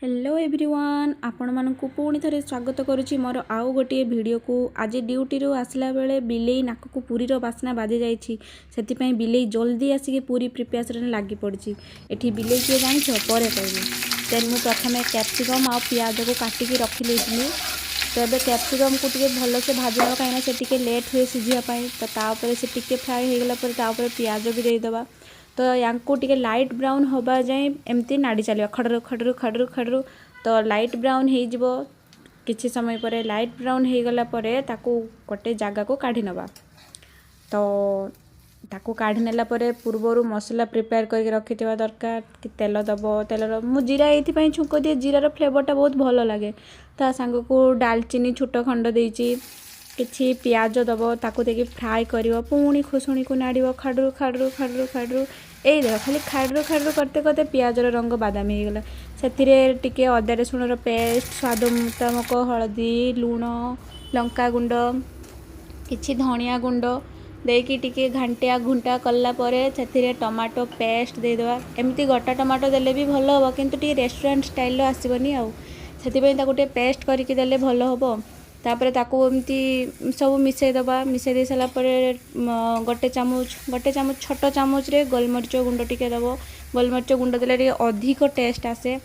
Hello everyone आपण मानकु पुणी थरे स्वागत करुच्ची मोर आउ गोटे वीडियो को। आज ड्यूटी रू आसला बेले बिलेई नाक को पूरी रो बास्ना बाजी जाइछि सेति बिलेई जल्दी आसिक पूरी प्रिपेरेसन लगी पड़ी। एठी बिलेई किए जानिछ परे कहबी। देन मु प्रथमे कैप्सिकम आ पियाज को काटिकी रखी लेइथिली। तो ये कैप्सिकम को टिके भल से भाजवा कहीं से टिके लेट हुए सिझापी। तो तापर से टिके फ्राए हो गला पियाज भी देदेबा। तो यांको टिके लाइट ब्राउन होबा जाए एमती नाड़ी चलिए खडरू खडरू खडरू खडरू। तो लाइट ब्राउन हो किछि समय पर लाइट ब्राउन हो गला परे ताको गोटे जगह को काढ़ी नबा। तो ताको काढ़ी नेला परे पूर्वरु मसला प्रिपेयर करके रखिथिबा दरकार कि तेल दबो। तेलर मु जीरा एथि छुंक दिए जीरार फ्लेवरटा बहुत भल लगे। ता सांग को डालचीनी छोट खंड देइछि किछि पियाज दबो ताको देकी फ्राई करिवो पुणी खुसुणी को नाड़िवो खाडरू खाडरू खाडरू खाडरू। ए देख खाली खाडरू खाडरू करते करते पियाजर रंग बादामी हो गला। सेथिरे टिके अदा रसुणर पेस्ट स्वाद मुताबक हळदी लूण लंका गुंड किछि धनिया गुंड देकी टिके घांटिया घुंटा कला परे सेथिरे टमाटो पेस्ट दे देबा। एमती गोटा टमाटो देले भी भल हो किंतु टिके रेस्टोरेंट स्टाइल रो आसीबनी आउ सेति पई ताको टिके पेस्ट करके देले भल हो। तापर ताको एमती सब मिसई दबा। मिसई दे सारा पर गोटे चामच छोट चामच रे गोलमरिच गुंड टिके दबो। गोलमरिच गुंड देले टिके अधिक टेस्ट आसे।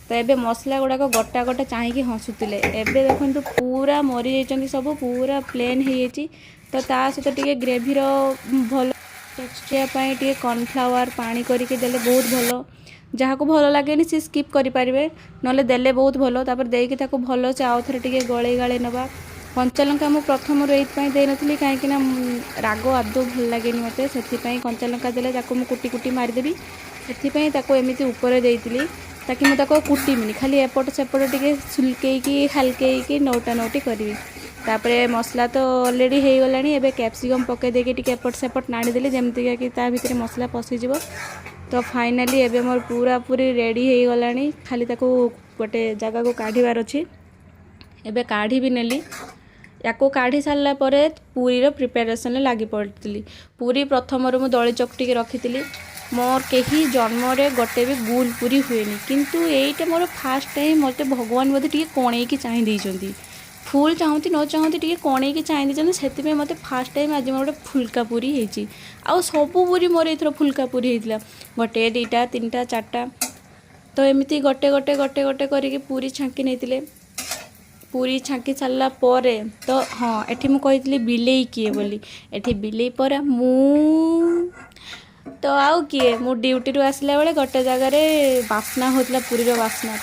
तो एबे मसला गुड़ाक गोटा गोटा चाहिए हसुले एबे देखो पूरा मरी जाइछन्ती सब पूरा प्लेन हो जाइछि। तो ता सहित टिके ग्रेवीर भल टेक्सचर पाई टिके कॉर्नफ्लावर पानी करके देले बहुत भल। जहाँ को भल लगे सी स्किप करें ना देले बहुत भल। तापर देकी ताको भल से आउ थे टिके गले गाले नवा। कंचा लंका मु प्रथम ये दे नी कहीं राग आदौ भल लगे मत से कंचा लंका देले ताको मु कुटी कुटी मारिदेवी से ताको एमती ऊपर देती ताकि मुझे कुटीमिनी खाली एपट सेपट टिके सुलकई हालकई नौटा नौटी करी। तापर मसला तो ऑलरेडी हो गला। एबे कैप्सिकम पके देके टिके एपट सेपट नाड़ी देली जमती कि ता भितर मसला पशिज। तो फाइनाली एबे मोर पूरा पूरी रेडी हो गला। खाली ताको गोटे जगह को काढ़ीबार अच्छी एबे काढ़ी भी नेली। याको काढ़ी सारा पर पूरी रो प्रिपेरेसन लगी पड़ी। पूरी प्रथम मु दली चकटी रखी मोर कहीं जन्म रे गोटे भी गुल पूरी हुएनी किंतु एटा मोर फास्ट टाइम मत भगवान बोधे टिके कणेकी चाहि देइछन्ती। फुल चाहती न चाहती टिके कणेकी चाहि देइछन्ती सेति मत फास्ट टाइम आज मोर गोटे फुलका पूरी होइछि। आ सब पूरी मोर एथर फुलका पूरी होइतिला गोटे दुईटा तीनटा चारटा। तो एमती गोटे गोटे गोटे गोटे करके पूरी छांकी नेतिले। पूरी छांकी सारा पर तो हाँ एठी मु कहितली बिलेई किए बोली एठी बिलेई पर मु तो आउ किए मु ड्यूटी रू आसला बेले गोटे जगार बास्ना होतला पूरी रो बास्ना।